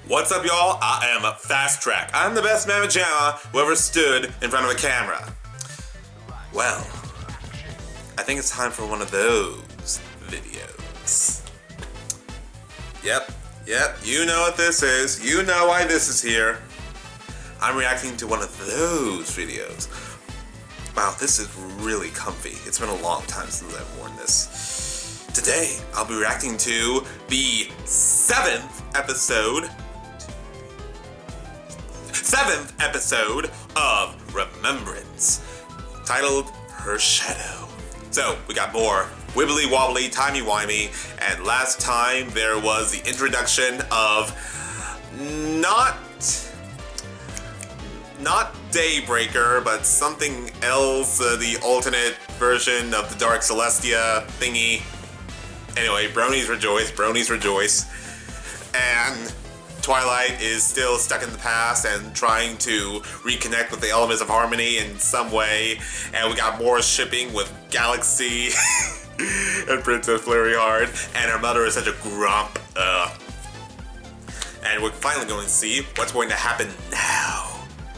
What's up, y'all? I am Fast Track. I'm the best mamma jamma who ever stood in front of a camera. Well, I think it's time for one of those videos. Yep, you know what this is. You know why this is here. I'm reacting to one of those videos. Wow, this is really comfy. It's been a long time since I've worn this. Today, I'll be reacting to the seventh episode of Remembrance, titled Her Shadow. So, we got more wibbly wobbly, timey wimey, and last time there was the introduction of not Daybreaker, but something else, the alternate version of the Dark Celestia thingy. Anyway, bronies rejoice, and Twilight is still stuck in the past and trying to reconnect with the elements of harmony in some way, and we got more shipping with Galaxy and Princess Flurry Hard, and her mother is such a grump. And we're finally going to see what's going to happen now.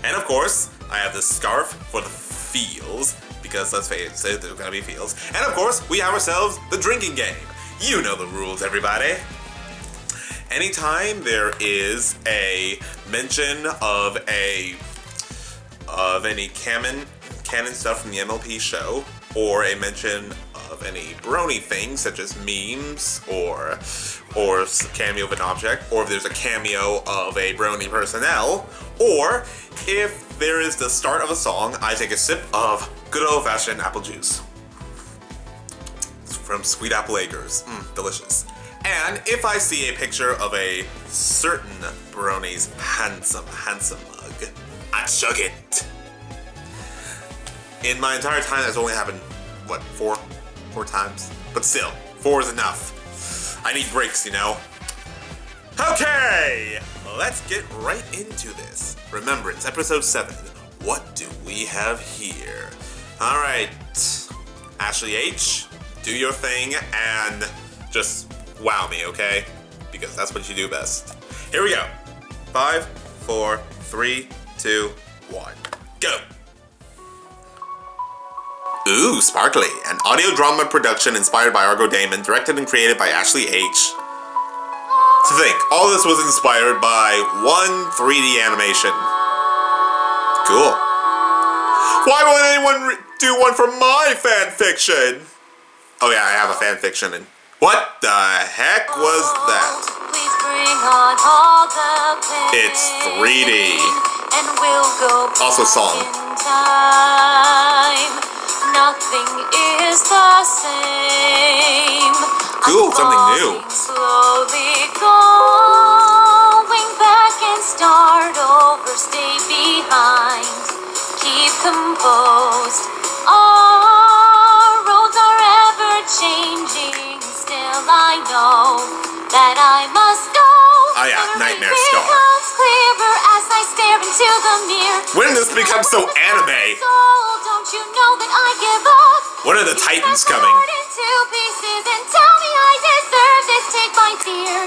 And of course, I have the scarf for the feels, because let's face it, there's gonna be feels. And of course, we have ourselves the drinking game. You know the rules, everybody. Anytime there is a mention of any canon stuff from the MLP show, or a mention of any brony things such as memes or cameo of an object, or if there's a cameo of a brony personnel, or if there is the start of a song, I take a sip of good old-fashioned apple juice from Sweet Apple Acres. Delicious. And if I see a picture of a certain brony's handsome mug, I chug it. In my entire time, that's only happened, what, four times? But still, 4 is enough. I need breaks, you know? Okay, let's get right into this. Remembrance, episode 7. What do we have here? Alright, Ashley H, do your thing and just wow me, okay? Because that's what you do best. Here we go. 5, 4, 3, 2, 1. Go! Ooh, sparkly. An audio drama production inspired by Argo Damon, directed and created by Ashley H. To think, all this was inspired by one 3D animation. Cool. Why won't anyone do one for my fanfiction? Oh yeah, I have a fanfiction and what the heck was that? It's 3D. Also song. Nothing is the same. Cool, something new. Slowly going back and start over, stay behind, keep composed. Our roads are ever changing. Still I know that I must go. Oh yeah, Nightmare Star. Clearer as I stare into the mirror. When did this become so anime? Don't you know that I give up? When are the Titans coming? Into pieces and tell me I deserve this. Take my fear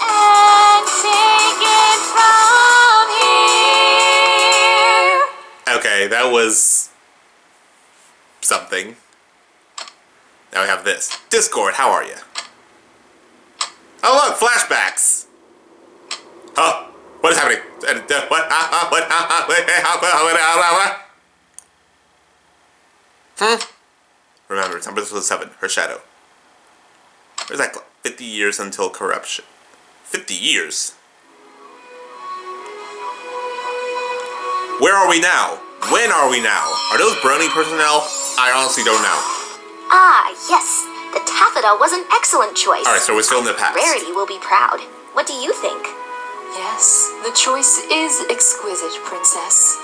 and take it from here. Okay, that was something. Now we have this. Discord, how are you? Oh look, flashbacks! Huh? What is happening? Remember, it's episode 7, Her Shadow. There's like 50 years until corruption. 50 years? Where are we now? When are we now? Are those brony personnel? I honestly don't know. Ah, yes. The taffeta was an excellent choice. Alright, so we're still in the past. Rarity will be proud. What do you think? Yes, the choice is exquisite, Princess.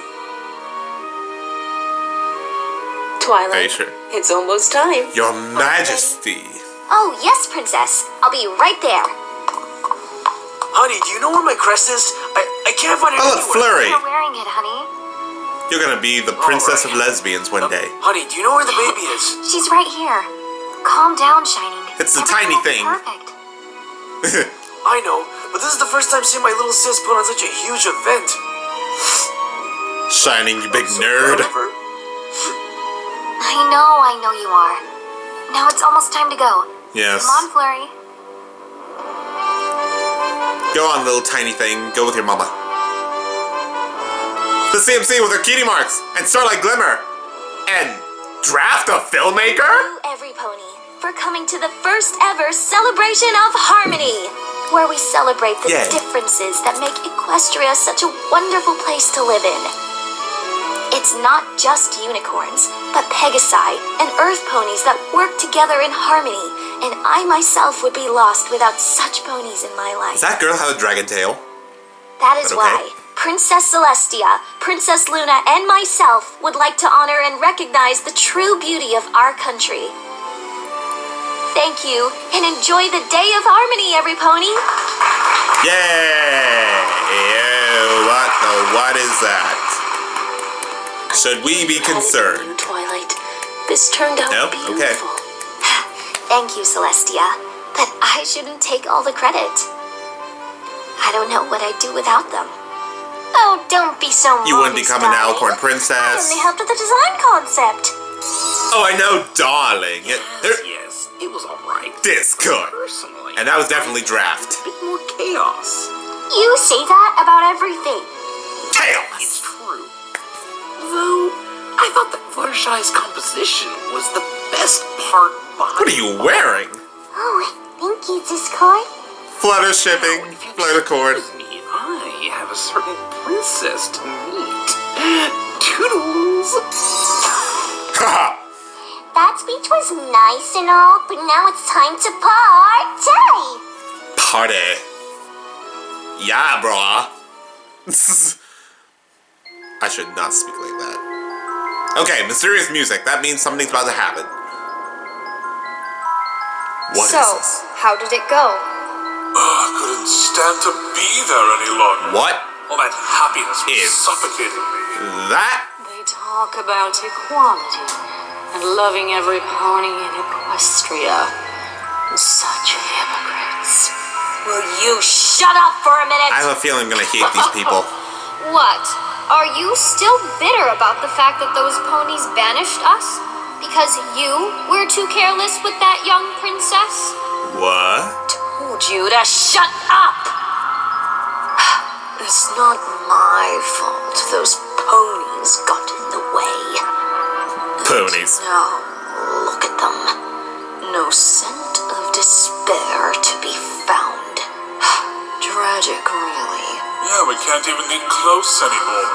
Twilight, Are you sure? it's almost time. Your Majesty! Oh, yes, Princess. I'll be right there. Honey, do you know where my crest is? I can't find it Oh look, anywhere. Flurry! You're wearing it, honey. You're gonna be the princess of lesbians one day. Honey, do you know where the baby is? She's right here. Calm down, Shining. It's the Everything tiny will be thing. Perfect. I know, but but this is the first time seeing my little sis put on such a huge event. Shining, you big So nerd. proud of her. I know you are. Now it's almost time to go. Yes. Come on, Flurry. Go on, little tiny thing. Go with your mama. The CMC with her cutie marks and Starlight Glimmer and draft a filmmaker? Thank you, every pony, for coming to the first ever celebration of harmony, where we celebrate the Yay. differences that make Equestria such a wonderful place to live in. It's not just unicorns, but Pegasi and Earth ponies that work together in harmony, and I myself would be lost without such ponies in my life. Does that girl have a dragon tail? That is But okay. why Princess Celestia, Princess Luna, and myself would like to honor and recognize the true beauty of our country. Thank you, and enjoy the Day of Harmony, every pony! Yay! Ew, what is that? Should we be concerned? You, Twilight. This turned out Nope, beautiful. okay. Thank you, Celestia, but I shouldn't take all the credit. I don't know what I'd do without them. Oh, don't be so You wouldn't modest, become an darling. Alicorn I princess. only helped with the design concept. Oh, I know, darling. Yes, it was alright. Discord. Personally, And that was definitely draft. a bit more chaos. You say that about everything. Chaos! It's true. Though, I thought that Fluttershy's composition was the best part behind. What are you wearing? Oh, thank you, Discord. Flutter shipping, If you flutter cord. excuse me, I have a certain princess to meet. Toodles! Haha! That speech was nice and all, but now it's time to party! Party. Yeah, brah. I should not speak like that. Okay, mysterious music. That means something's about to happen. What is this? How did it go? I couldn't stand to be there any longer. What All that happiness was is suffocating me. that? They talk about equality and loving every pony in Equestria. Such hypocrites. Will you shut up for a minute? I have a feeling I'm gonna hate these people. What? Are you still bitter about the fact that those ponies banished us? Because you were too careless with that young princess? What? Told you to shut up! It's not my fault those ponies got in the way. Ponies. Now, look at them. No scent of despair to be found. Tragic, really. Yeah, we can't even get close anymore.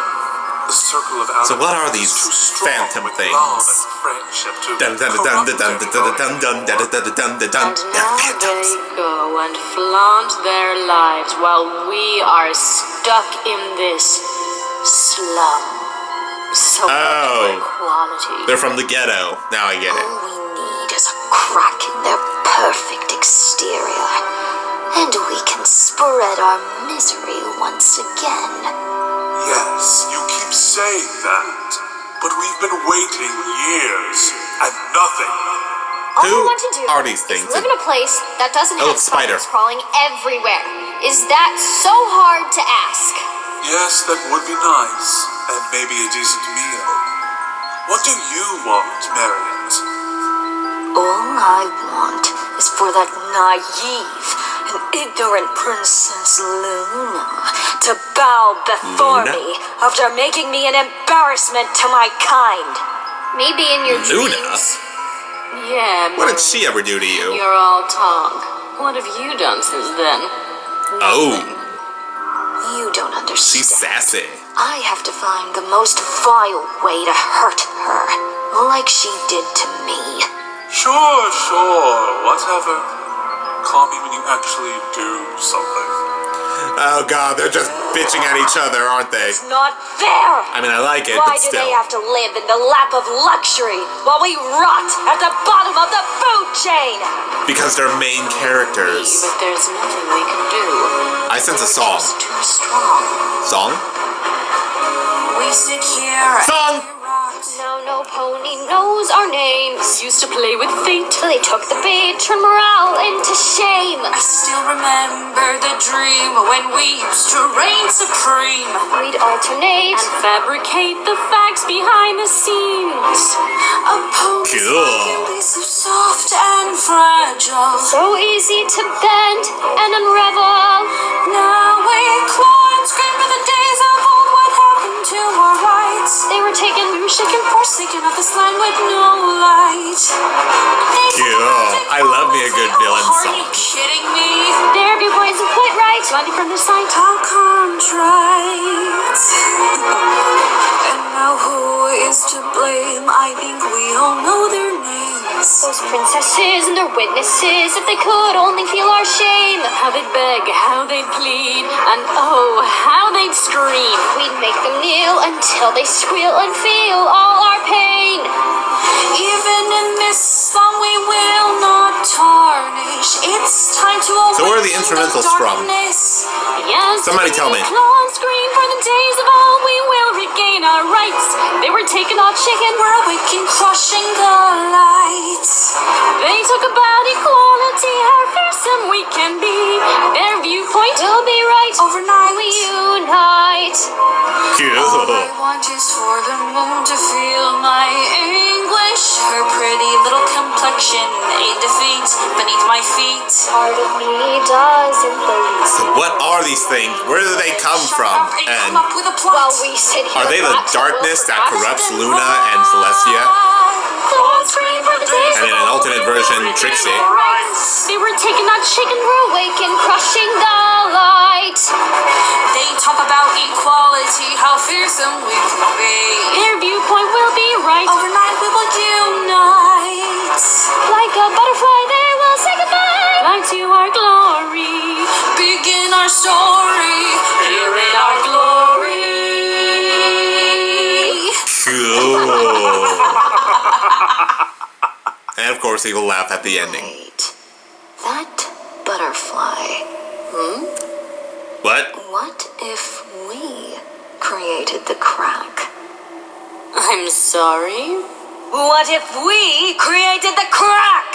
The circle of So what are Alicorns these is too strong phantom with things? love and friendship to Dun dun dun dun dun dun dun dun dun dun dun dun dun. And They're now they phantoms. go and flaunt their lives while we are stuck in this slum. So much Oh. equality. They're from the ghetto. Now I get it. All we need is a crack in their perfect exterior, and we can spread our misery once again. Yes, you keep saying that. But we've been waiting years, and nothing. All Who I want to do are these is things? live in a place that doesn't Oh, have spider. spiders crawling everywhere. Is that so hard to ask? Yes, that would be nice, and maybe a decent meal. What do you want, Mariette? All I want is for that naive and ignorant Princess Luna to bow before Luna? me after making me an embarrassment to my kind. Maybe in your Luna? dreams. Yeah, What did she ever do to you? you're all talk. What have you done since then? Oh, You don't understand. she's sassy. I have to find the most vile way to hurt her, like she did to me. Sure, whatever. Call me when you actually do something. Oh god, they're just bitching at each other, aren't they? It's not fair! I mean, I like it, Why but do still. they have to live in the lap of luxury while we rot at the bottom of the food chain? Because they're main characters. But there's nothing we can do. I sense a song. Just too strong. Song? We sit here Song! and rock Now no pony knows our names. Used to play with fate. They took the bait, turned morale into shame. I still remember the dream when we used to reign supreme. We'd alternate And fabricate the facts behind the scenes. A pony's Cool. life can be so soft and fragile. so easy to bend and unravel. Now we claw and scream for the days of old. What happened to our rights? They were taken, We were shaken, forsaken of this land with no light. Cool. I love me a good villain Are you song. kidding me? their viewpoints are quite right. Blinded from the sight, how contrite. And now who is to blame? I think we all know their names. Those princesses and their witnesses, if they could only feel our shame. How they'd beg, how they'd plead, and oh, how they'd scream. We'd make them kneel until they squeal and feel all our pain. Even in this song we will not tarnish. It's time to awaken So where are the instrumentals from? darkness. Yes, Somebody tell me. claw and scream for the days of old. We will regain our rights. They were taken off, shaken. We're awakened, crushing the lights. They talk about equality, how fearsome we can be. Their viewpoint We'll be right. overnight. We unite. All Cool. I want is for the moon to feel my anguish. Her pretty little complexion, a defeat beneath my feet. Part of me doesn't believe. So what are these things? Where do they come from? And Come up with a plot. While we sit here, are they the watch, darkness we'll that crash corrupts them Luna all. and Celestia? Claw and scream for the days And in an alternate version, Trixie? They were taken, not shaken. we're awakened, crushing the light. They talk about equality, how fearsome we can be. Their viewpoint will be right. Overnight we will unite. Like a butterfly, they will say goodbye. Back to our glory. Begin our story. Here in our glory. Cool. And of course, he will laugh at the ending. Wait, that butterfly. What? What if we created the crack? I'm sorry. What if we created the crack?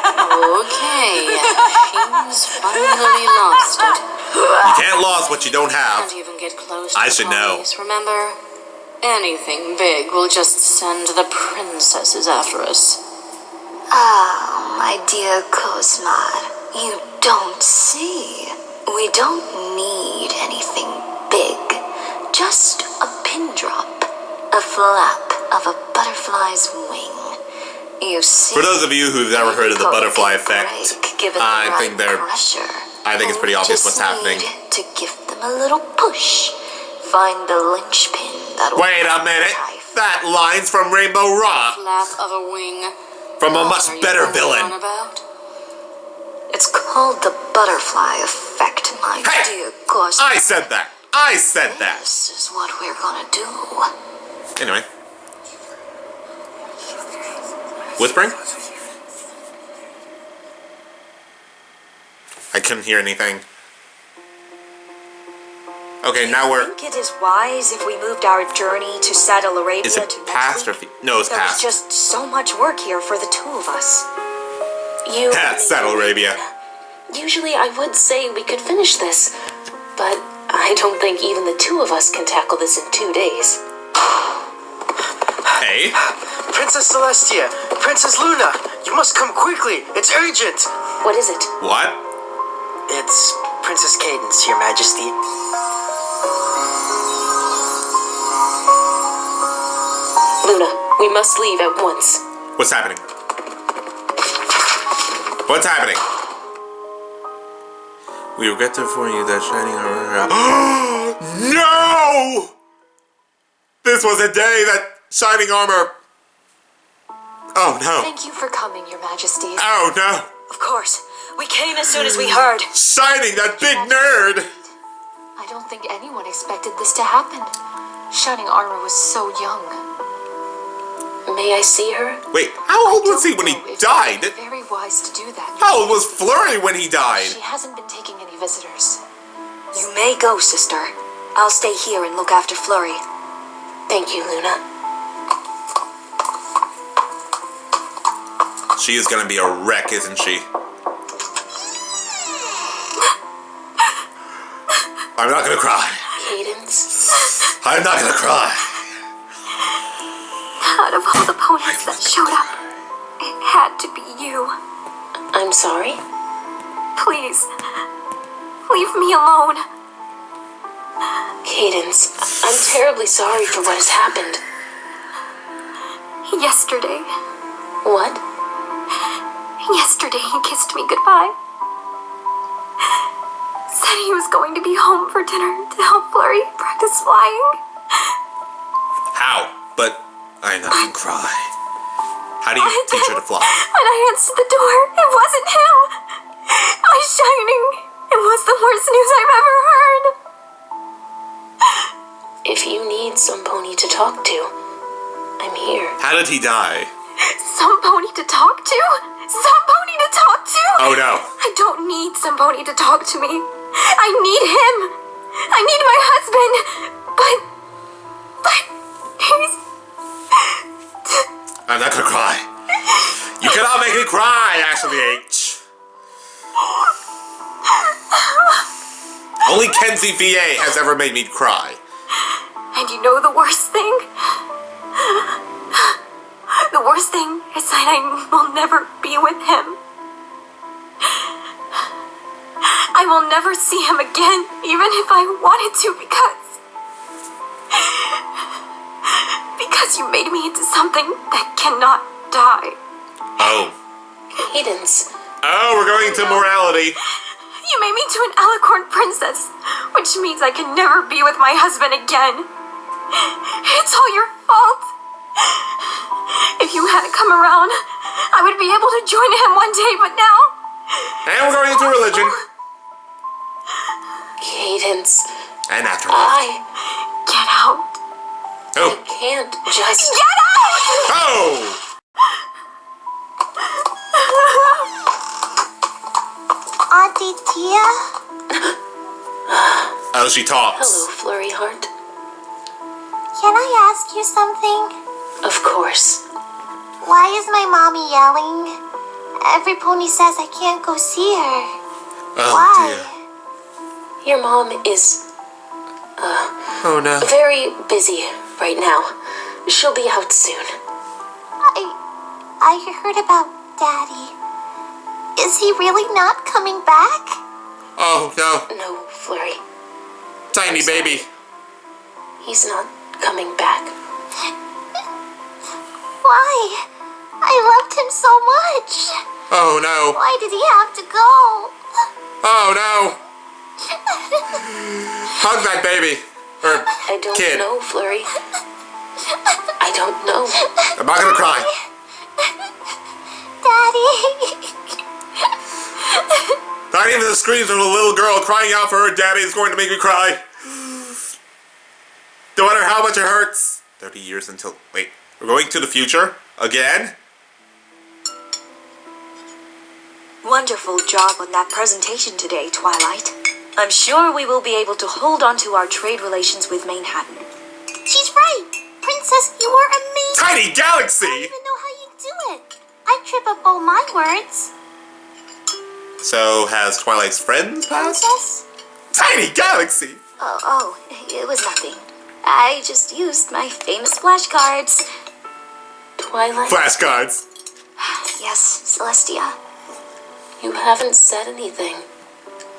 Okay, he's finally lost it. You can't lose what you don't have. Can't even get close to I the should know. ponies, remember? Anything big will just send the princesses after us. Ah, my dear Cosmar, you don't see. We don't need anything big. Just a pin drop, a flap of a butterfly's wing. You see, For those of you who've never heard of the Coat butterfly can effect, break, given I the think right they're. pressure. I think it's pretty obvious Just what's happening. need to give them a little push. Find the linchpin that will Wait a minute. life. That line's from Rainbow Rock, Flap of a wing. from a much What are you better going villain. on about? It's called the butterfly effect, my Hey! dear Cosmar. I said that. I said that. This is what we're gonna do. Anyway. Whispering? I couldn't hear anything. Okay, now I we're. think it is wise if we moved our journey to Saddle Arabia Is it to past next or week. no? It's There was past. just so much work here for the two of us. You. Yeah, Saddle Arabia. Usually I would say we could finish this, but I don't think even the two of us can tackle this in 2 days. Hey, Princess Celestia! Princess Luna! You must come quickly! It's urgent! What is it? what? It's Princess Cadence, Your Majesty. Luna, we must leave at once. What's happening? What's happening? We regret to inform you that shining armor. No! This was a day that shining armor. Oh no! Thank you for coming, Your Majesty. Oh no! Of course. We came as soon as we heard. Shining, that big nerd! I don't think anyone expected this to happen. Shining Armor was so young. May I see her? Wait, how old was he when he Don't know if died? it would be very wise to do that. How old was Flurry when he died? She hasn't been taking any visitors. You may go, sister. I'll stay here and look after Flurry. Thank you, Luna. She is gonna be a wreck, isn't she? I'm not gonna cry. Cadence. I'm not gonna cry. Out of all the ponies that showed up, it had to be you. I'm sorry? Please, leave me alone. Cadence, I'm terribly sorry for what has happened. Yesterday he kissed me goodbye. Said he was going to be home for dinner to help Flurry practice flying. How? But I'm not gonna cry. How do you teach her to fly? When I answered the door, it wasn't him. Eyes shining. It was the worst news I've ever heard. If you need some pony to talk to, I'm here. How did he die? Some pony to talk to? Some pony to talk to? Oh no. I don't need some pony to talk to me. I need him. I need my husband. But he's... I'm not gonna cry. You cannot make me cry, Ashley H. Only Kenzie VA has ever made me cry. And you know the worst thing? The worst thing is that I will never be with him. I will never see him again, even if I wanted to, because you made me into something that cannot die. Oh. Cadence. Oh, we're going to morality. You made me into an alicorn princess, which means I can never be with my husband again. It's all your fault. If you hadn't come around, I would be able to join him one day, but now... And we're going into religion. Cadence. And after Get out. Oh. I can't just... Get out! Oh! Auntie Tia? Oh, she talks. Hello, Flurry Heart. Can I ask you something? Of course. Why is my mommy yelling? Every pony says I can't go see her. Oh, Why? Your mom is... Oh no. very busy right now. She'll be out soon. I heard about Daddy. Is he really not coming back? Oh no. No, Flurry. Tiny baby. He's not coming back. Why? I loved him so much. Oh no. Why did he have to go? Oh no. Hug that baby. Or I don't kid. know, Flurry. I don't know. I'm not gonna cry. Daddy. Not even the screams of a little girl crying out for her daddy is going to make me cry. No matter how much it hurts. 30 years until... Wait. We're going to the future? Again? Wonderful job on that presentation today, Twilight. I'm sure we will be able to hold on to our trade relations with Manhattan. She's right! Princess, you are amazing! Tiny Galaxy! I don't even know how you do it. I trip up all my words. So, has Twilight's friends passed? Princess? Tiny Galaxy! Oh, it was nothing. I just used my famous flashcards. Twilight? Flashcards. Yes, Celestia. You haven't said anything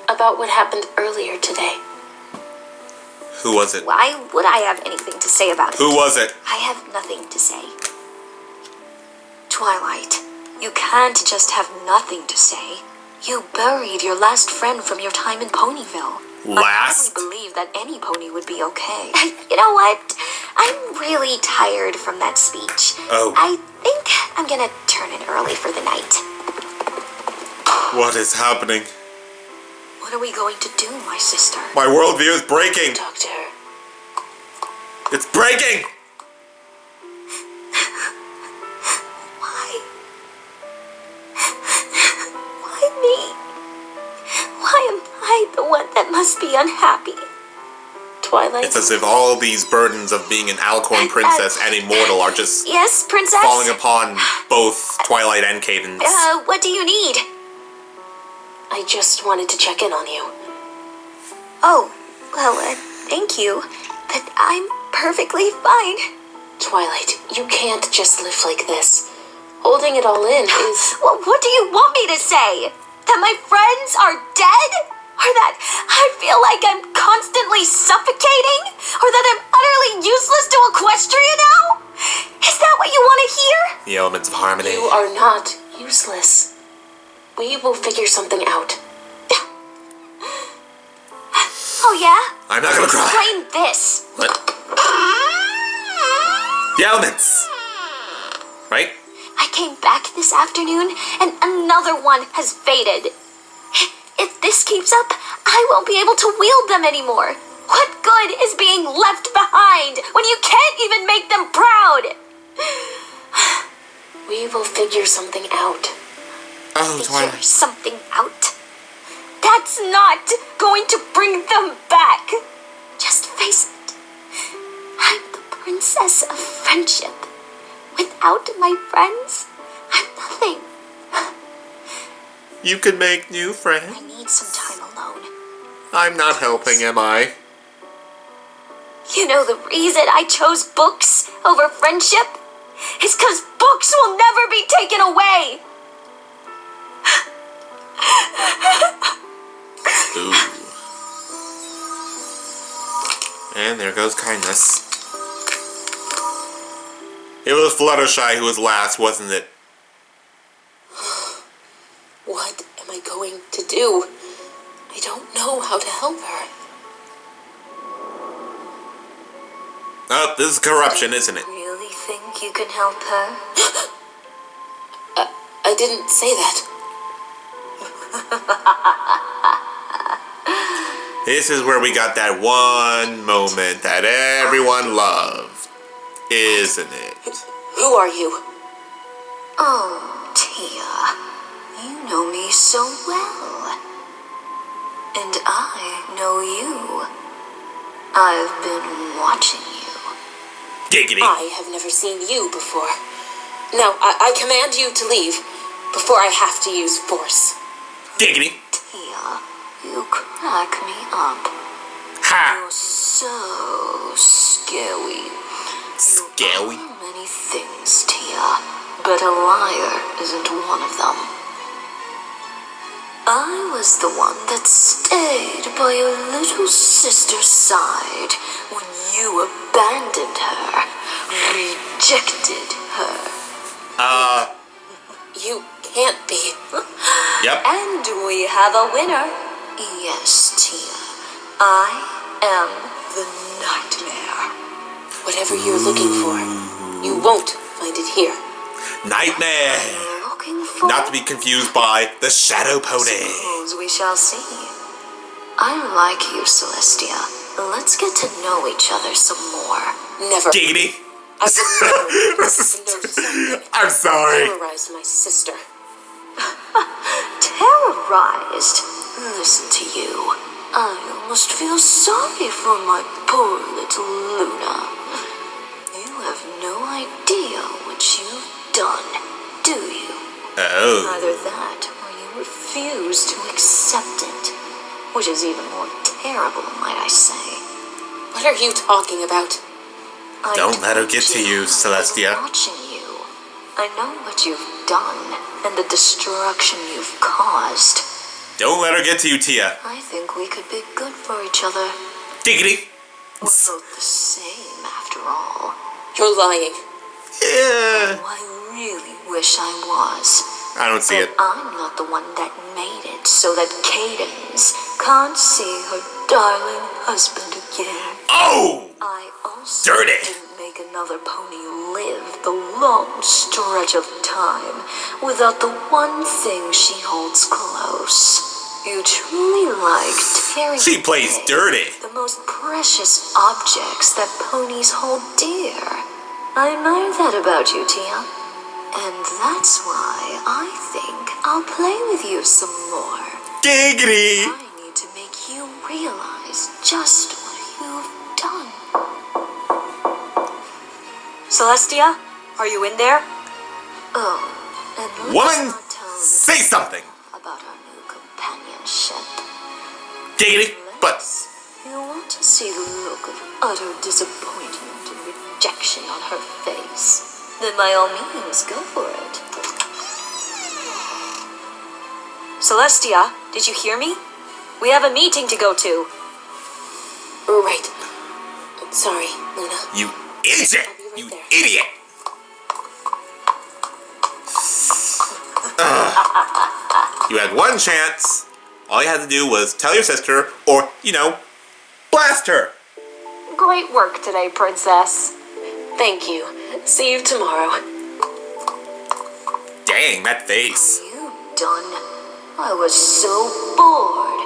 about what happened earlier today. Who was it? Why would I have anything to say about it? Who was it? I have nothing to say. Twilight, you can't just have nothing to say. You buried your last friend from your time in Ponyville. Last? I hardly believe that any pony would be okay. You know what? I'm really tired from that speech. Oh. I think I'm gonna turn in early for the night. What is happening? What are we going to do, my sister? My worldview is breaking. Talk to her. It's breaking! Why? Why me? Why am I the one that must be unhappy? Twilight? It's as if all these burdens of being an Alcorn princess and immortal are just Yes, Princess? falling upon both Twilight and Cadence. What do you need? I just wanted to check in on you. Oh, well, thank you. But I'm perfectly fine. Twilight, you can't just live like this. Holding it all in is... Well, what do you want me to say? That my friends are dead? Or that I feel like I'm constantly suffocating? Or that I'm utterly useless to Equestria now? Is that what you want to hear? The elements of harmony. You are not useless. We will figure something out. Oh, yeah? I'm not gonna cry. Explain this. What? The elements! Right? I came back this afternoon, and another one has faded. If this keeps up, I won't be able to wield them anymore. What good is being left behind when you can't even make them proud? We will figure something out. Oh, Figure Twilight. something out. That's not going to bring them back. Just face it. I'm the princess of friendship. Without my friends, I'm nothing. You can make new friends. I need some time alone. I'm not helping, am I? You know the reason I chose books over friendship? It's because books will never be taken away. Ooh. And there goes kindness. It was Fluttershy who was last, wasn't it? What am I going to do? I don't know how to help her. Oh, this is corruption, isn't it? Really think you can help her? I didn't say that. This is where we got that one moment that everyone loved, isn't it? Who are you? Oh, Tia. You know me so well. And I know you. I've been watching you. Giggity. I have never seen you before. Now, I command you to leave before I have to use force. Giggity. Tia, you crack me up. Ha! You're so scary. Scary? You are many things, Tia, but a liar isn't one of them. I was the one that stayed by your little sister's side when you abandoned her, rejected her. You can't be. Yep. And we have a winner. Yes, Tia. I am the nightmare. Whatever you're looking for, you won't find it here. Nightmare! Looking for... Not to be confused by the Shadow Pony. Suppose we shall see. I like you, Celestia. Let's get to know each other some more. Never. Giggity. I would never know something. I'm sorry. Terrorize my sister. Terrorized? Listen to you. I almost feel sorry for my poor little Luna. You have no idea what you've done, do you? Oh. Either that, or you refuse to accept it. Which is even more terrible, might I say. What are you talking about? Don't let her get to you, Celestia. I'm watching you. I know what you've done, and the destruction you've caused. Don't let her get to you, Tia. I think we could be good for each other. Giggity. We're both the same, after all. You're lying. Yeah. I really wish I was. I don't see it. I'm not the one that made it so that Cadence can't see her darling husband again. Oh! I also Dirty. didn't make another pony live the long stretch of time without the one thing she holds close. You truly like tearing She plays away dirty. the most precious objects that ponies hold dear. I admire that about you, Tia. And that's why I think I'll play with you some more. Giggity. I need to make you realize just what you've Celestia, are you in there? Oh, and let's Woman, not tell say something. about our new companionship. Giggity, but You want to see the look of utter disappointment and rejection on her face? Then by all means, go for it. Celestia, did you hear me? We have a meeting to go to. Right. Sorry, Luna. you idiot! You idiot! You had one chance. All you had to do was tell your sister, or, blast her. Great work today, Princess. Thank you. See you tomorrow. Dang, that face. You done? I was so bored.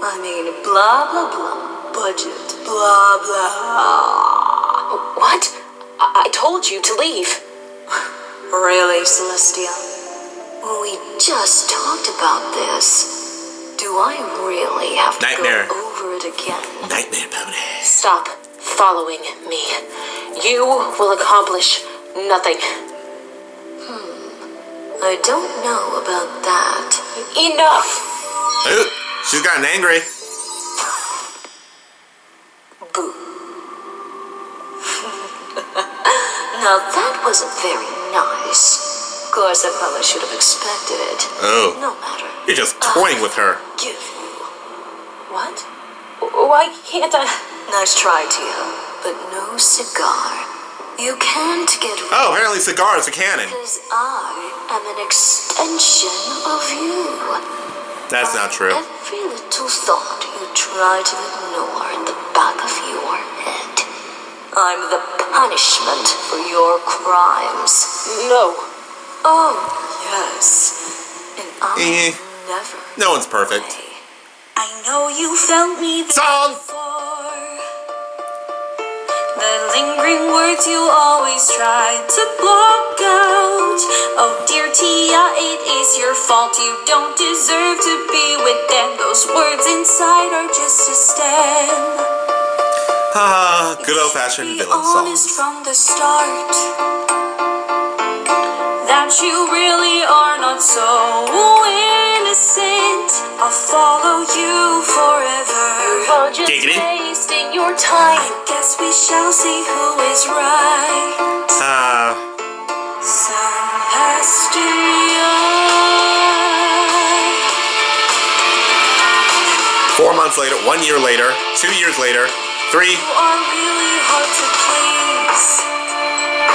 I mean, blah, blah, blah. Budget, blah, blah. What? I told you to leave. Really, Celestia? We just talked about this. Do I really have to Nightmare. go over it again? Nightmare pony. Stop following me. You will accomplish nothing. I don't know about that. Enough! Ooh, she's gotten angry. Boo. Now that wasn't very nice. Of course, I probably should have expected it. Oh, No matter. you're just toying with her. Give you. What? Why can't I? Nice try, Tia, but no cigar. You can't get rid Oh, apparently cigar is a cannon. because I am an extension of you. That's not true. Every little thought you try to ignore in the back of your head. I'm the punishment for your crimes. No. Oh, yes. And Eh. I'll never. No one's perfect. play. I know you felt me Song! before. The lingering words you always tried to block out. Oh dear Tia, it is your fault. You don't deserve to be with them. Those words inside are just a stem. Ah, good old-fashioned Be villain honest songs. from the start that you really are not so innocent. I'll follow you forever. You're just Giggity. wasting your time. I guess we shall see who is right. Celestia. 4 months later, 1 year later, 2 years later, 3. You are really hard to please.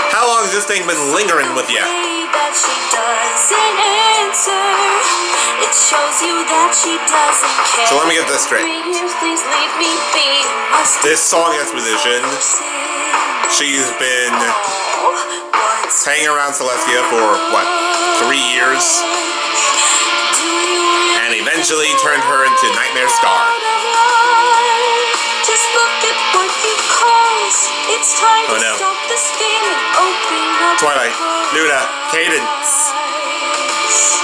How long has this thing been lingering with you? Way that she doesn't answer. It shows you that she doesn't care. So let me get this straight. 3 years, please leave me be. This song exposition, she's been hanging around Celestia for, what, 3 years? And eventually turned her into Nightmare Star. Just look at what you caused. It's time Oh, to no. stop this game and open up Twilight, your Luna, Cadence. eyes.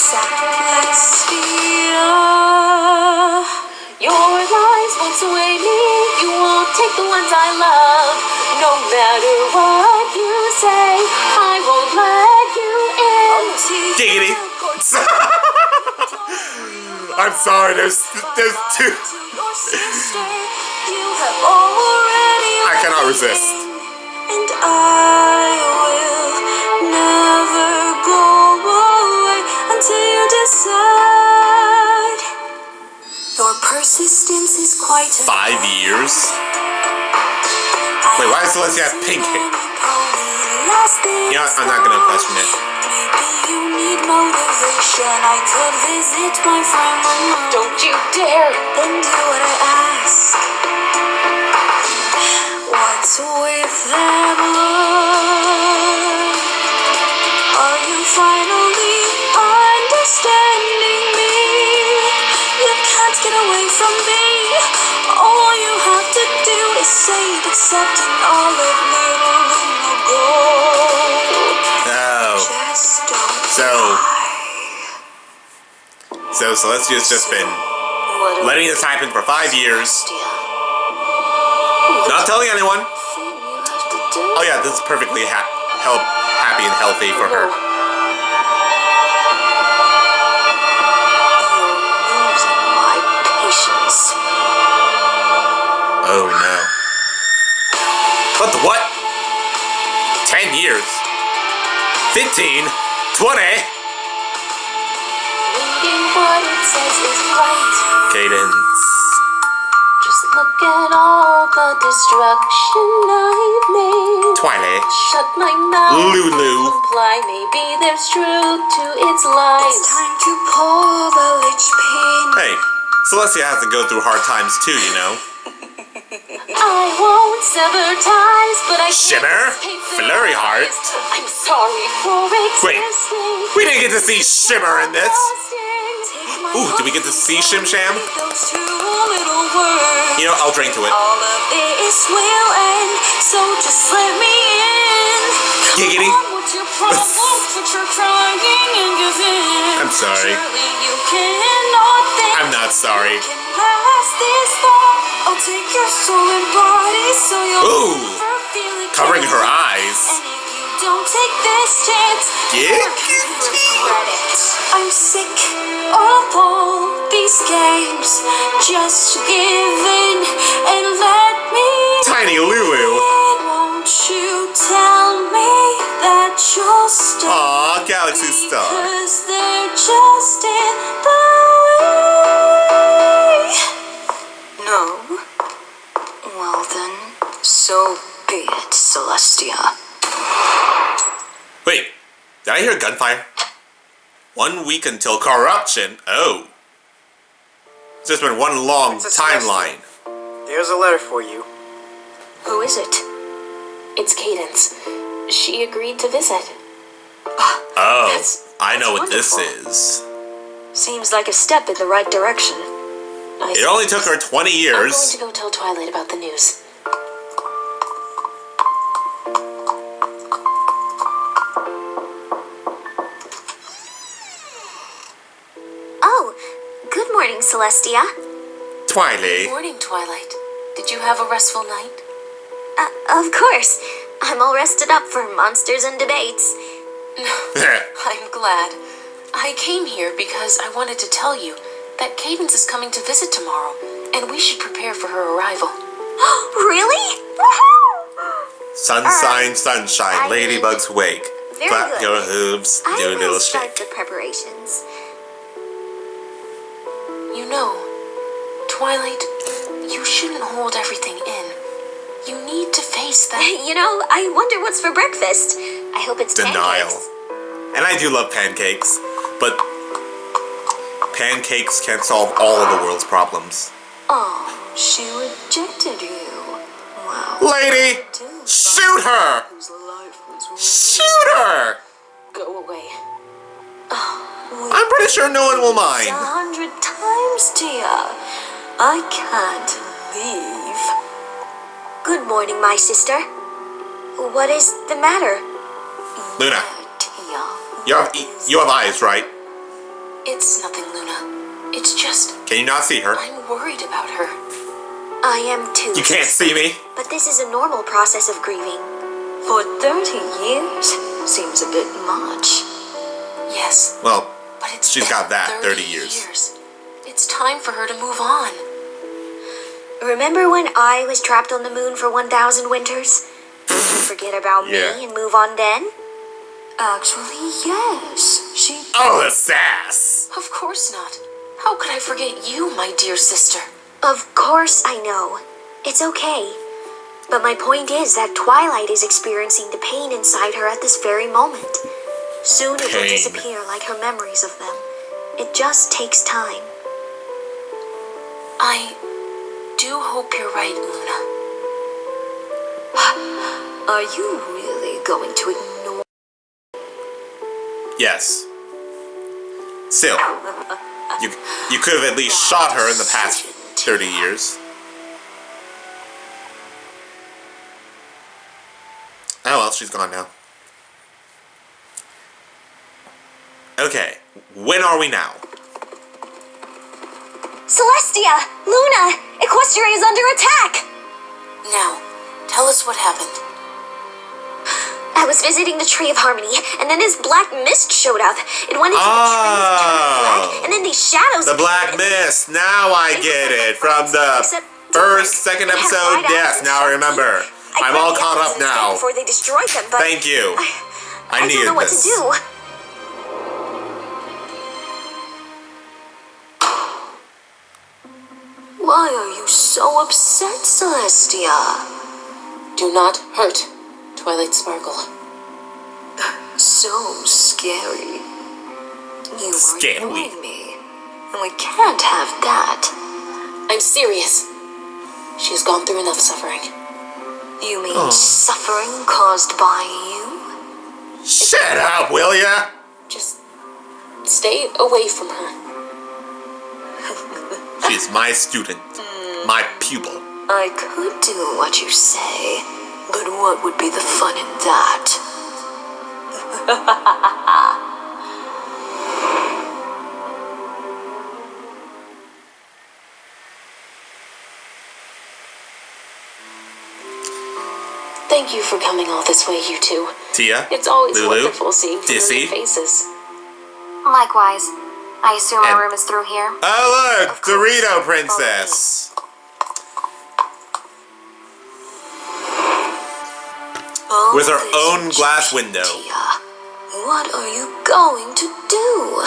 Celestia. Your lies won't sway me. You won't take the ones I love. No matter what you say, I won't let you in. Giggity. I'm sorry, there's two. I cannot resist. And I will never go away until you decide. Your persistence is quite 5 years? Wait, why does Celestia have pink hair? You know, I'm not gonna question it. Maybe you need motivation. I could visit my friend Ramon. Don't you dare. Then do what I ask. What's with that look? Are you finally understanding me? You can't get away from me. All you have to do is say it, accepting all of little Luna gold. Oh. Just don't So- cry. So Celestia's just been What a letting this happen for 5 years. Celestia. Not telling anyone. thing you have to Sister? Oh yeah, this is perfectly happy and healthy for her. You're losing my patience. Oh no. What the what? 10 years? 15? 20? Reading what it says is right. Cadence. Just look at all the destruction I've made. Twilight. Shut my mouth. Lulu. Comply. Maybe there's truth to its lies. It's time to pour the lich pain. Hey, Celestia has to go through hard times too, you know. I won't sever ties, but I Shimmer? Flurry Heart? I'm sorry for Wait, existing. we didn't get to see Shimmer in this. Ooh, did we get to see Shim Sham? Those two little words. You know, I'll drink to it. All of this will end, so just let me in. Giggity. What's your problem? But you're crying and giving. I'm sorry. Surely you cannot think. I'm not sorry. Can last this long. I'll take your soul and body, so you'll Ooh, never feel it. covering her eyes. And if you don't take this chance, you're gonna regret it. I'm sick of all these games. Just give in and let me. Tiny Lulu. Won't you tell me that you'll stay? Aw, Galaxy Star. Because they're just in the way. No? Well then, so be it, Celestia. Wait, did I hear gunfire? 1 week until corruption. Oh. It's just been one long Princess timeline. There's a letter for you. Who is it? It's Cadence. She agreed to visit. Oh, I know what this wonderful. is. Seems like a step in the right direction. It only took her 20 I'm going years. to go tell Twilight about the news. Oh, good morning, Celestia. Twilight. Morning, Twilight. Did you have a restful night? Of course. I'm all rested up for monsters and debates. I'm glad. I came here because I wanted to tell you that Cadence is coming to visit tomorrow, and we should prepare for her arrival. Really? Sunshine, sunshine, ladybugs wake. Very Clap good. your hooves, I do a will little start shake. the preparations. You know, Twilight, you shouldn't hold everything in. You need to face that. You know, I wonder what's for breakfast. I hope it's Denial. pancakes. And I do love pancakes, but pancakes can't solve all of the world's problems. Oh, she rejected you. Wow. Lady, shoot her! Whose life was Shoot her! Go away. I'm pretty sure no one will mind. 100 times, dear. I can't leave. Good morning, my sister. What is the matter? Luna, Tia. you have eyes, right? It's nothing, Luna. It's just, Can you not see her? I'm worried about her. I am too. You can't see me. But this is a normal process of grieving. For 30 years? Seems a bit much. Yes, Well, but it's she's been got that 30 years. It's time for her to move on. Remember when I was trapped on the moon for 1,000 winters? Did you forget about Yeah. me and move on then? Actually, yes. She. Oh, the sass! Of course not. How could I forget you, my dear sister? Of course I know. It's okay. But my point is that Twilight is experiencing the pain inside her at this very moment. Soon it will Pain. disappear like her memories of them. It just takes time. I do hope you're right, Luna. Are you really going to ignore? Yes. Still, you could have at least shot her in the past 30 years. Oh well, she's gone now. Okay, when are we now? Celestia! Luna! Equestria is under attack! Now, tell us what happened. I was visiting the Tree of Harmony, and then this black mist showed up. It went into the trees and turned black, and then these shadows. The black mist. Now I get it from the second episode. Yes, now I remember. I'm all caught up now. Before they destroyed them, but thank you. I needed don't know what this. to do. Why are you so upset, Celestia? Do not hurt Twilight Sparkle. So scary. You Scary. are annoying me, and we can't have that. I'm serious. She has gone through enough suffering. You mean suffering caused by you? Shut up, will ya? Just stay away from her. She's my student, my pupil. I could do what you say, but what would be the fun in that? Thank you for coming all this way, you two. Tia, It's always Lulu, wonderful seeing Dissy. familiar faces. Likewise. I assume And- our room is through here. Oh look, Dorito Princess. With her own glass window. Tia, what are you going to do?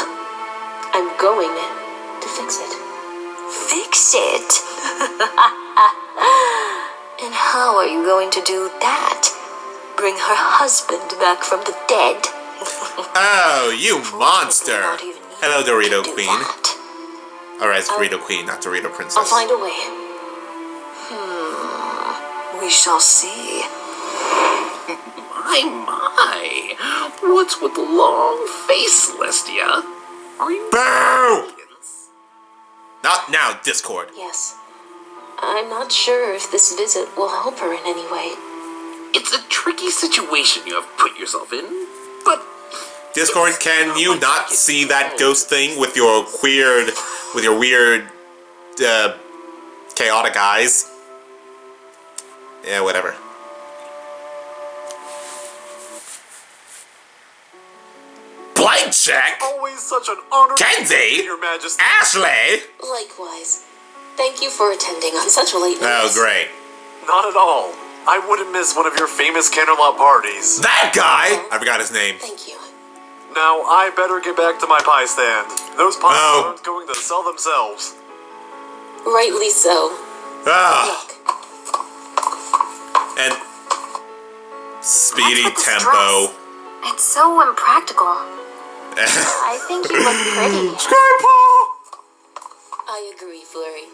I'm going to fix it. Fix it? And how are you going to do that? Bring her husband back from the dead? Oh, you monster. Not even you Hello, Dorito do Queen. that. Alright, it's Dorito Queen, not Dorito I'll Princess. find a way. We shall see. My. What's with the long face, Celestia? Are you... Boo! Not now, Discord. Yes. I'm not sure if this visit will help her in any way. It's a tricky situation you have put yourself in, but... Discord, can you not see that ghost thing with your weird, chaotic eyes? Yeah, whatever. Blank check? Always such an honor. Kenzie? Your Majesty. Ashley? Likewise. Thank you for attending on such a late Oh, notice. great. Not at all. I wouldn't miss one of your famous candlelight parties. That guy! I forgot his name. Thank you. Now I better get back to my pie stand. Those pies Oh. aren't going to sell themselves. Rightly so. Ah, Look, and speedy What's with this tempo. It's so impractical. I think you look pretty. I agree, Flurry.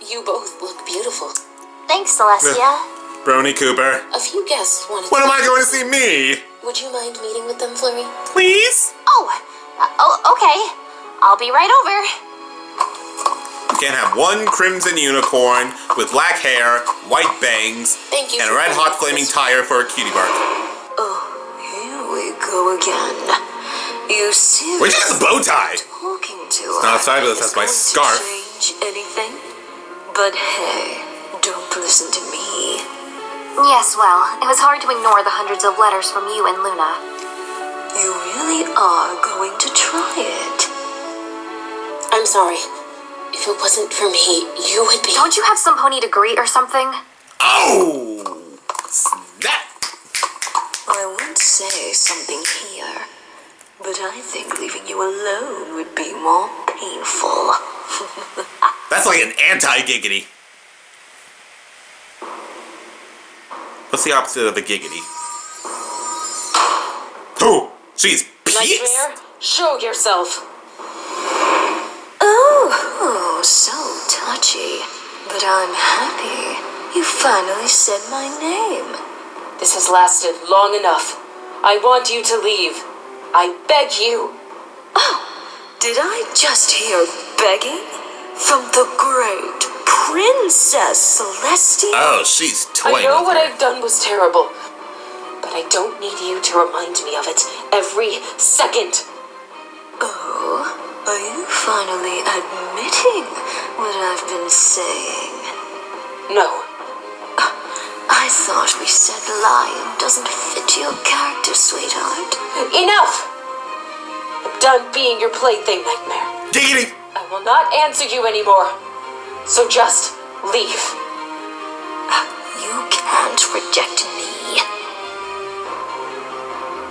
You both look beautiful. Thanks, Celestia. Brony Cooper. A few guests wanted When to... am I going to see me? Would you mind meeting with them, Flurry? Please? Okay. I'll be right over. You can't have one crimson unicorn with black hair, white bangs, Thank you and a for red hot coming. flaming tire for a cutie bark. Oh, here we go again. You seriously Where'd you get the bow tie? talking to not her as fabulous is as my going to scarf. change anything? But hey, don't listen to me. Yes, well, it was hard to ignore the hundreds of letters from you and Luna. You really are going to try it. I'm sorry. If it wasn't for me, you would be... Don't you have some pony to greet or something? Oh! Snap! I would say something here, but I think leaving you alone would be more painful. That's like an anti-giggity. What's the opposite of a giggity? Oh! She's pissed! Nightmare, show yourself. Oh, so touchy. But I'm happy. You finally said my name. This has lasted long enough. I want you to leave. I beg you. Did I just hear begging? From the great Princess Celestia? Oh, she's toying I know with what her. I've done was terrible, but I don't need you to remind me of it every second. Oh, are you finally admitting what I've been saying? No. I I thought we said lion doesn't fit your character, sweetheart. Enough! I'm done being your plaything, Nightmare. Giggity! I will not answer you anymore. So just leave. You can't reject me.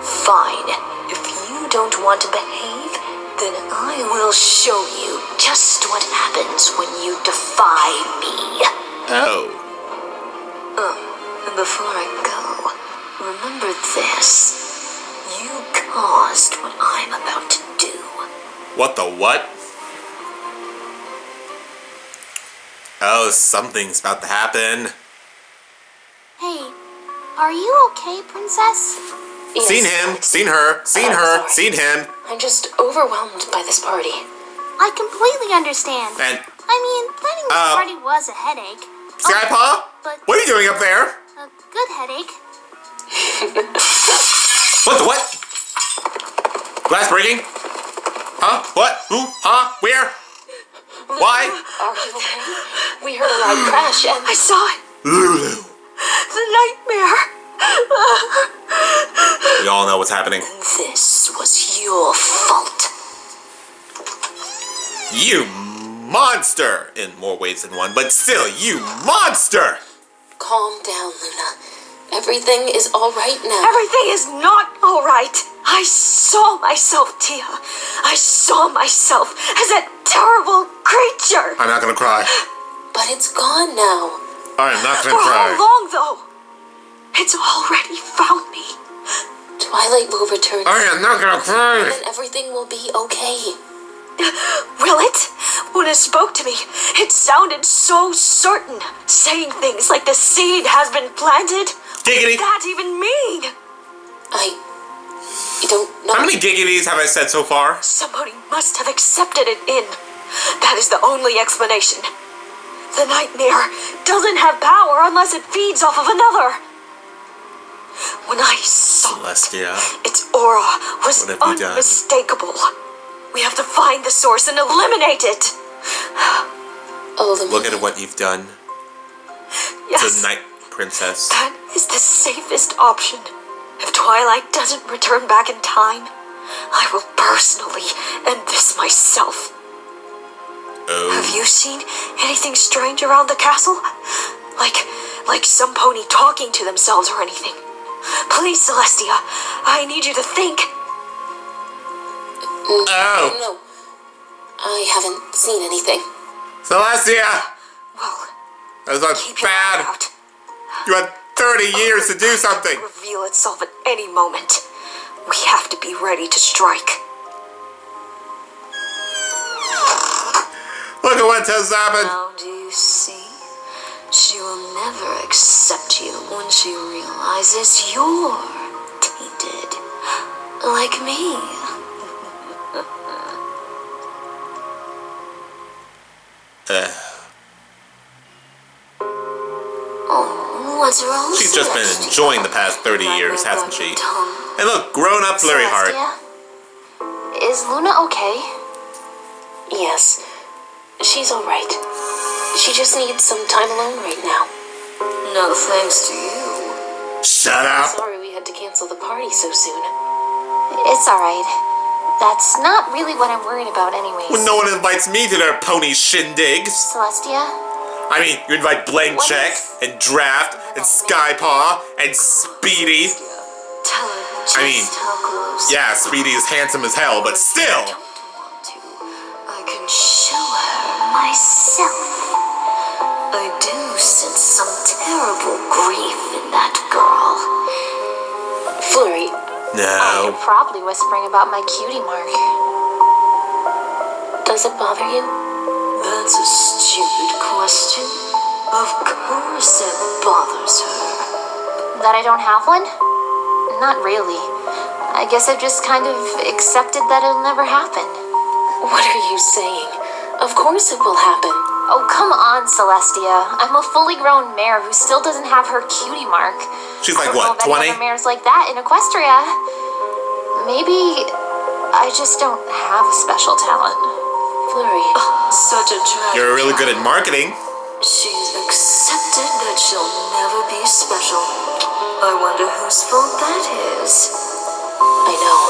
Fine. If you don't want to behave, then I will show you just what happens when you defy me. Oh. And before I go, remember this. You caused what I'm about to do. What the what? Oh, something's about to happen. Hey, are you okay, Princess? Yes. Seen him, seen her, seen her, seen him. I'm just overwhelmed by this party. I completely understand. And I mean, planning this party was a headache. Skypaw? But What are you doing up there? a good headache. What the what? Glass breaking? Huh? What? Who? Huh? Where? Why? Are you okay? We heard a loud crash and I saw it. Lulu. The nightmare. We all know what's happening. This was your fault. You monster! In more ways than one, but still, you monster! calm down, Luna. Everything is all right now. Everything is not all right. I saw myself, Tia. I saw myself as that terrible creature. I'm not gonna cry. But it's gone now. I'm not gonna For cry. how long, though? It's already found me. Twilight will return. I am not gonna cry. And then everything will be okay. Will it? When it spoke to me, it sounded so certain, saying things like the seed has been planted. Giggity. What does that even mean? I don't know. How many giggities have I said so far? Somebody must have accepted it in. That is the only explanation. The nightmare doesn't have power unless it feeds off of another. When I saw Celestia. its aura was What have you done? unmistakable. We have to find the source and eliminate it. Look at what you've done Yes, to Night Princess. that is the safest option. If Twilight doesn't return back in time, I will personally end this myself. Oh. Have you seen anything strange around the castle? Like some pony talking to themselves or anything? Please, Celestia, I need you to think. Oh. No. I haven't seen anything. Celestia! Well, That was keep your eye bad. out. You had 30 years to do something. Reveal itself at any moment. We have to be ready to strike. Look at what has happened. Now do you see? She will never accept you when she realizes you're tainted. Like me. Oh, what's wrong? She's just been Celestia? enjoying the past 30 years, hasn't she? And look, grown up Flurry Heart. Celestia? Is Luna okay? Yes. She's alright. She just needs some time alone right now. No thanks to you. Shut up. Sorry we had to cancel the party so soon. It's alright. That's not really what I'm worried about anyways. When no one invites me to their pony shindigs. Celestia? I mean, you invite Blank What Check, is- and Draft, and Skypaw, and Speedy. Tell her just I mean, how close. Yeah, Speedy is handsome as hell, but still. I don't want to. I can show her myself. I do sense some terrible grief in that girl. Flurry, No. You're probably whispering about my cutie mark. does it bother you? That's a stupid question. Of course it bothers her. That I don't have one? Not really. I guess I've just kind of accepted that it'll never happen. What are you saying? Of course it will happen. Oh, come on, Celestia. I'm a fully grown mare who still doesn't have her cutie mark. She's I like, don't know what, of any 20? other mares like that in Equestria. Maybe I just don't have a special talent. Flurry, Such a tragic You're really good at child. marketing. She's accepted that she'll never be special. I wonder whose fault that is. I know.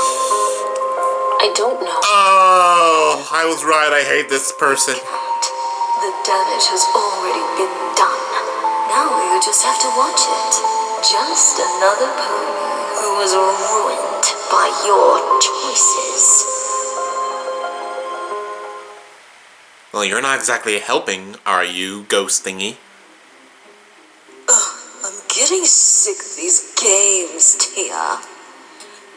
I don't know. Oh, I was right. I hate this person. The damage has already been done. Now you just have to watch it. Just another pony who was ruined by your choices. Well, you're not exactly helping, are you, ghost thingy? I'm getting sick of these games, Tia.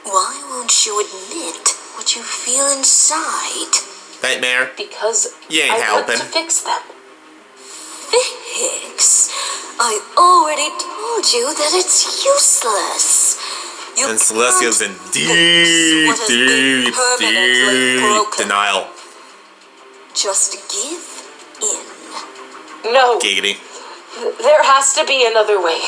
Why won't you admit what you feel inside? Nightmare, Because you ain't I want helping. to fix them. Fix? I already told you that it's useless. You And Celestia's in can't deep, fix what has been deep, permanently deep broken. denial. Just give in. No, Giggity. there has to be another way.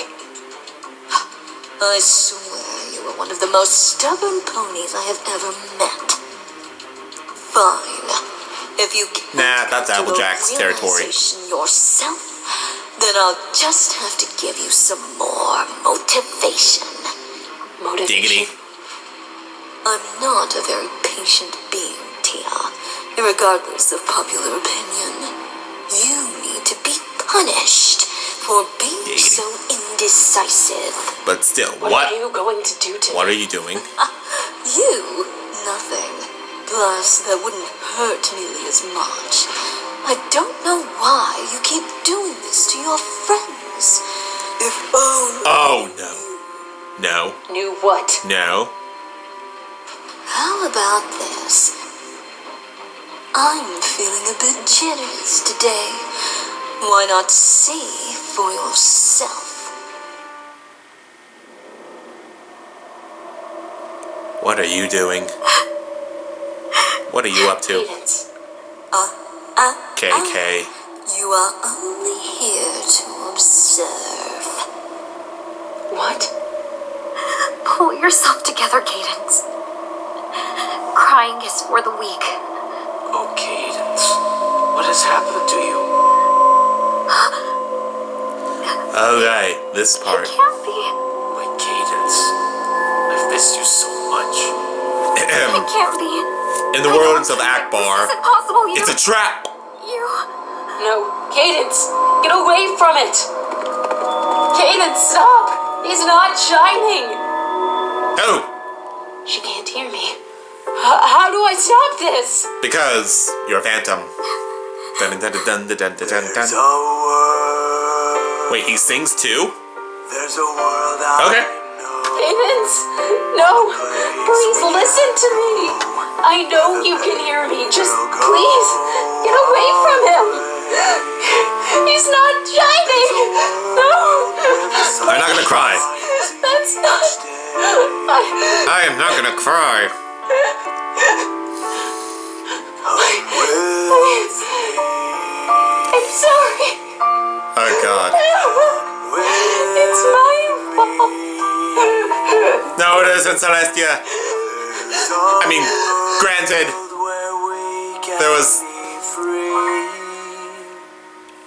I swear you are one of the most stubborn ponies I have ever met. Fine. If you can't Nah, that's come to a Applejack's territory. realization yourself, then I'll just have to give you some more motivation. Motivation. Giggity. I'm not a very patient being, Tia. Regardless of popular opinion, you need to be punished for being Giggity. so indecisive. But still, What are you going to do to What me? are you doing? You? Nothing. Plus, that wouldn't hurt nearly as much. I don't know why you keep doing this to your friends. If only... Oh, no. No. Knew what? No. How about this? I'm feeling a bit generous today. Why not see for yourself? What are you doing? What are you up to? Cadence. KK. You are only here to observe. What? Pull yourself together, Cadence. Crying is for the weak. Oh, Cadence, what has happened to you? Alright, this part. Can't be. My Cadence, I've missed you so much. It can't be. In the words of Akbar, This isn't possible. it's a trap! You... No, Cadence, get away from it! Cadence, stop! He's not shining! Oh! She can't hear me. How do I stop this? Because you're a phantom. Dun dun dun dun dun dun dun There's dun. a world. Wait, he sings too? There's a world out Okay. Cadence, no, please listen to me. I know you can hear me. Just please get away from him. He's not shining. No. I'm not gonna cry. That's not. I am not gonna cry. I'm sorry. Oh god. It's my fault. No, it isn't, Celestia. I mean, granted, there was...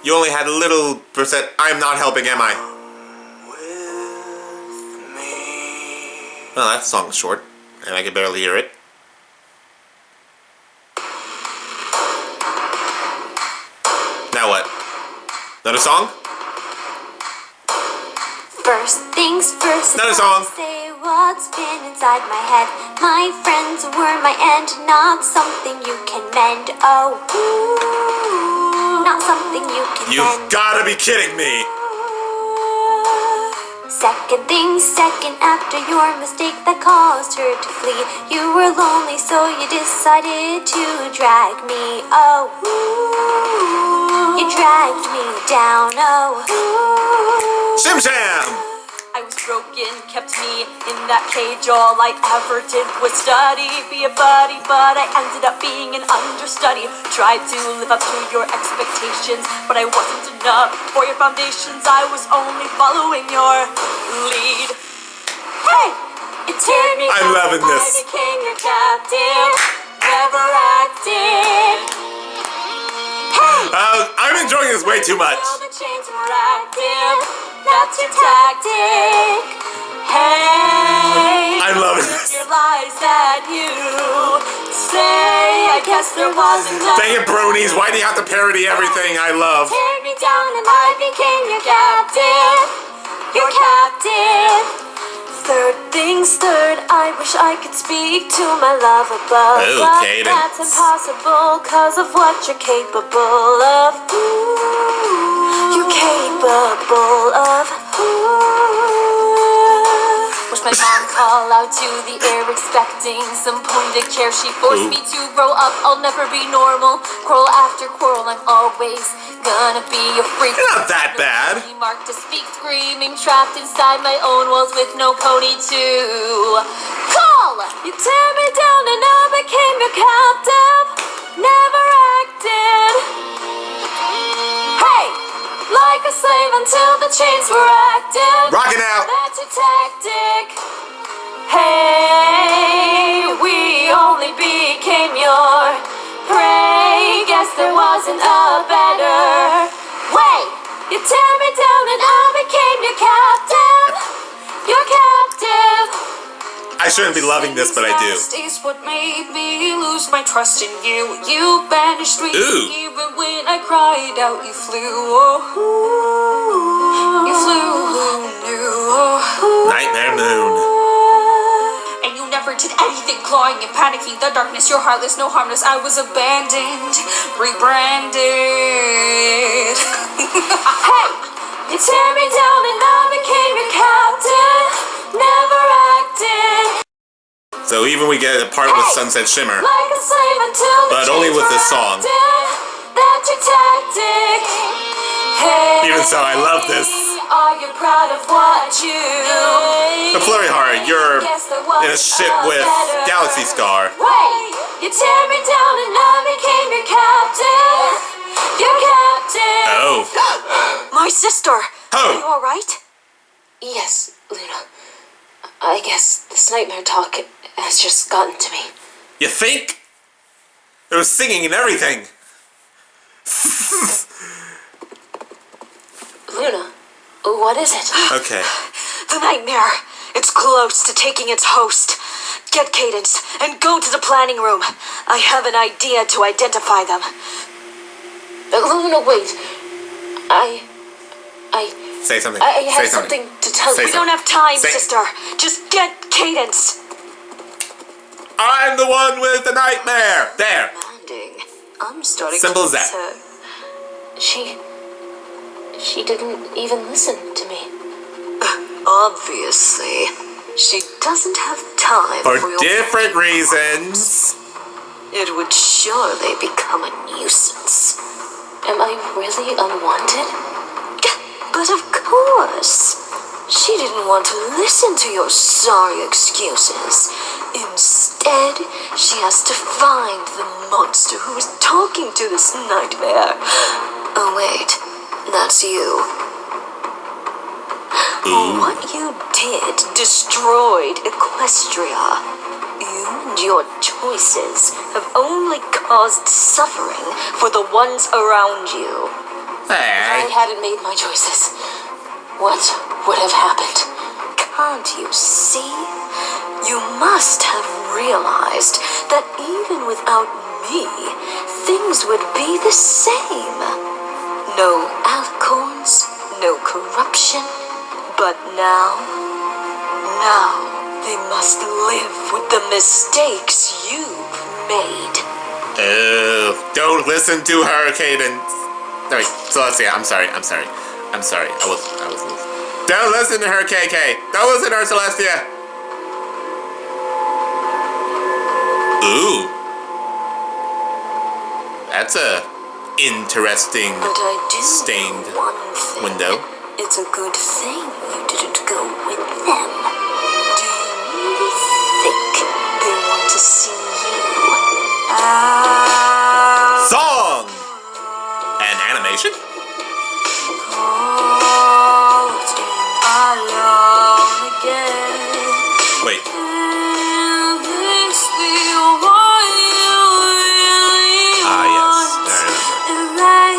You only had a little percent... I'm not helping, am I? Well, that song's short, and I can barely hear it. Now what? Another song? First things first. Another song. Say what's been inside my head. My friends were my end, not something you can mend. Oh, not something you can You've mend. gotta be kidding me! Second things second, after your mistake that caused her to flee. You were lonely, so you decided to drag me. Oh, you dragged me down. Oh, Shim Sham! I was broken, kept me in that cage. All I ever did was study, be a buddy, but I ended up being an understudy. Tried to live up to your expectations, but I wasn't enough for your foundations. I was only following your lead. Hey! It turned me I'm from loving I this. became your captive, never acted. Hey! I'm enjoying this way too much. All the chains were active. That's your tactic. Hey, I love this. your lies that you say. I guess there wasn't enough. Dang it, bronies. Why do you have to parody everything I love? Tear me down and I became your captive. Your captive. Third things third, I wish I could speak to my love above. Oh, but Cadence. that's impossible cause of what you're capable of. Ooh, you're capable of. Ooh. Wish my mom call out to the air expecting some pointed care. She forced me to grow up, I'll never be normal. Quarrel after quarrel, I'm always gonna be a freak. You're not that bad. Mark to speak, screaming, trapped inside my own walls with no pony to call. You tear me down and I became your captive. Never acted. Hey, like a slave until the chains were active. Rockin' out. That's your tactic. Hey, we only became your prey. Guess there wasn't a better way. You tear me down and I became your captive. Your captive. I shouldn't be loving this, but I do. Is what made me lose my trust in you. You banished me. Ooh. Even when I cried out, you flew. Oh, you flew. Who knew? Oh, Nightmare Moon. and you never did anything, clawing and panicking. The darkness, you're heartless, no harmless. I was abandoned, rebranded. Hey, you tear me down and I became your captive. Never acted. So even we get a part with Sunset Shimmer, Like a slave until the but only chains with were this song. active. That's your tactic. Hey, Even so, I love this. Are you proud of what you The Flurry Heart, you're Guess there was in a ship a with better Galaxy Scar. Wait, you tear me down and I became your captive. Your captive. Oh. My sister! Are you Oh. alright? Yes, Luna. I guess this nightmare talk has just gotten to me. You think? It was singing and everything. Luna, what is it? Okay. The nightmare. It's close to taking its host. Get Cadence and go to the planning room. I have an idea to identify them. Luna, wait. Say something. I have Say something. something to tell Say you. We don't have time, Say- sister. Just get Cadence. I'm the one with the nightmare. There. Demanding. I'm starting Simple to as that. miss her. She didn't even listen to me. Obviously. She doesn't have time For for your different reasons. It would surely become a nuisance. Am I really unwanted? But of course. She didn't want to listen to your sorry excuses. Instead, she has to find the monster who is talking to this nightmare. Oh wait, that's you. What you did destroyed Equestria. You and your choices have only caused suffering for the ones around you. I Hey. hadn't made my choices. What would have happened? Can't you see? You must have realized that even without me, things would be the same. No alicorns, no corruption. But now they must live with the mistakes you've made. Oh, don't listen to her, Cadence. No, wait, Celestia, I'm sorry. I was loose. Don't listen to her, KK. Don't listen to her, Celestia. Ooh. That's a interesting But I do stained know one thing. window. It's a good thing you didn't go with them. Do you really think they want to see you? Song! And animation? Alone again. Wait. This be what you really Ah, yes. want. I remember. And right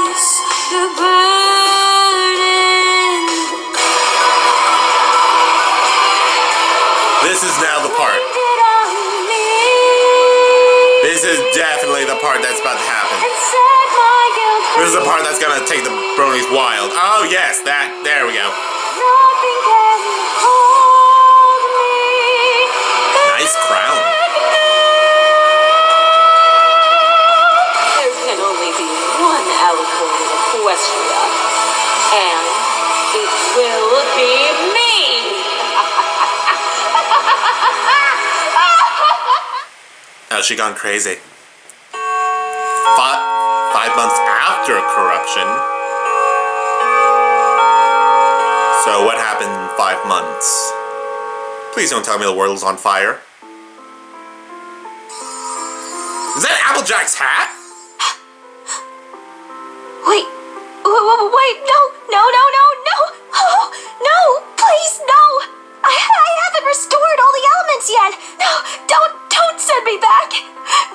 yes, that. There we go. Nothing can hold me. Nice crown. There can only be one allegory of Equestria, and it will be me! Oh, she gone crazy. 5 months after corruption. So what happened in 5 months? Please don't tell me the world is on fire. Is that Applejack's hat? Wait, no, oh, no, please, no. I haven't restored all the elements yet. No, don't send me back.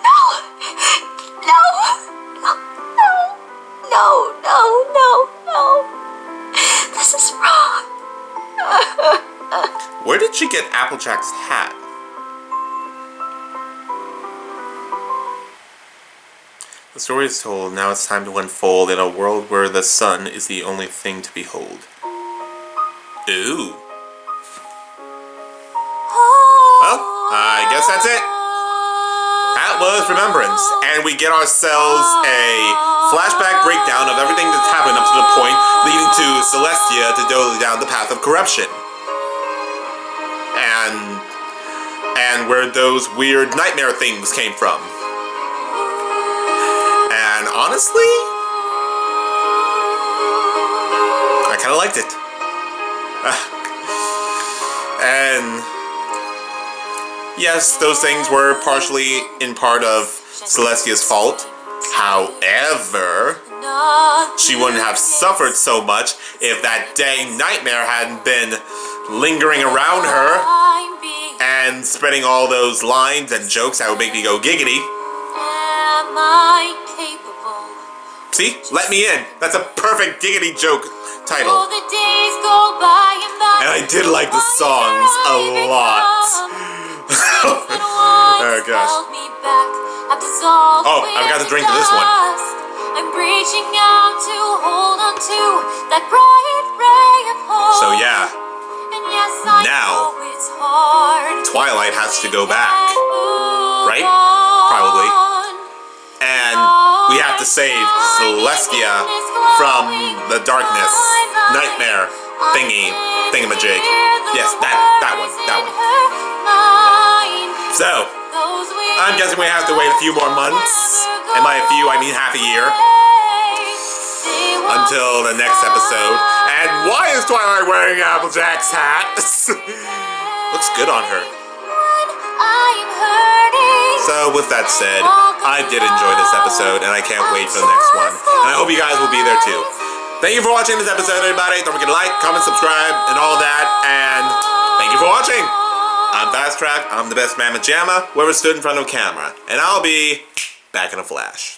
No. This is wrong. Where did she get Applejack's hat? The story is told, now it's time to unfold in a world where the sun is the only thing to behold. Ooh. Well, I guess that's it. That was Remembrance, and we get ourselves a flashback breakdown of everything that's happened up to the point leading to Celestia to go down the path of corruption. And where those weird nightmare things came from. And honestly, I kind of liked it. And yes, those things were partially in part of Celestia's fault. However, she wouldn't have suffered so much if that dang nightmare hadn't been lingering around her and spreading all those lines and jokes that would make me go giggity. Am I capable? See? Let me in. That's a perfect giggity joke title. Oh, the days go by And I did like the songs a lot. Oh gosh. Oh, I forgot to drink to this one. I'm reaching out to hold on to that bright ray of hope. So yeah, And yes, I now know it's hard. Twilight has to go back, right? Probably. And we have to save Celestia from the darkness, nightmare thingamajig. Yes, that one. So, I'm guessing we have to wait a few more months, and by a few I mean half a year, until the next episode. And why is Twilight wearing Applejack's hat? Looks good on her. So with that said, I did enjoy this episode, and I can't wait for the next one. And I hope you guys will be there too. Thank you for watching this episode, everybody. Don't forget to like, comment, subscribe, and all that. And thank you for watching. I'm Fast Track. I'm the best man with Jamma, whoever stood in front of a camera. And I'll be back in a flash.